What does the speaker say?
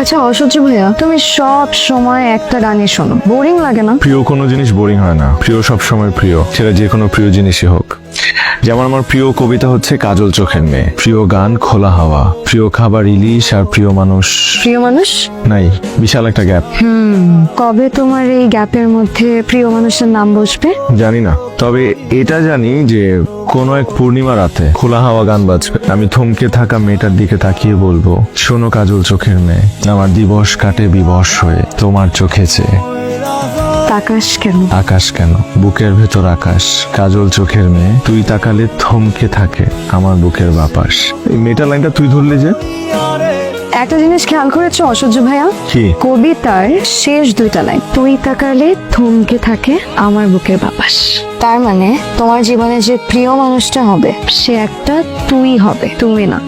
আচ্ছা অসহ্য ভাইয়া, তুমি সব সময় একটা গানই শোনো, বোরিং লাগে না? প্রিয় কোনো জিনিস বোরিং হয় না, প্রিয় সব সময় প্রিয়, সেটা যে কোনো প্রিয় জিনিসই হোক। যেমন আমার প্রিয় কবিতা হচ্ছে কাজল চোখের মেয়ে, প্রিয় গান খোলা হাওয়া, প্রিয় খাবার ইলিশ, আর প্রিয় মানুষ প্রিয় মানুষ? নাই, বিশাল একটা গ্যাপ। কবে তোমার এই গ্যাপের মধ্যে প্রিয় মানুষের নাম বসবে? জানি না, তবে এটা জানি যে কোনো এক পূর্ণিমা রাতে খোলা হাওয়া গান বাজবে, আমি থমকে থাকা মেয়েটার দিকে তাকিয়ে বলবো, শোনো কাজল চোখের মেয়ে, আমার দিবস কাটে বিবশ হয়ে তোমার চোখে চেয়ে। আকাশ কেন? আকাশ কেন, বুকের ভেতর আকাশ, কাজল চোখের মেয়ে, তুই তাকালে থমকে থাকে আমার বুকের বাপাস। এই মেয়েটার লাইনটা তুই ধরলি যে। একটা জিনিস খেয়াল করেছো অসহ্য ভাইয়া? কি? কবিতার শেষ দুইটা লাইন, তুই তাকালে থমকে থাকে আমার বুকের বাপাস। তার মানে তোমার জীবনে যে প্রিয় মানুষটা হবে সে একটা তুই হবে, তুমি না।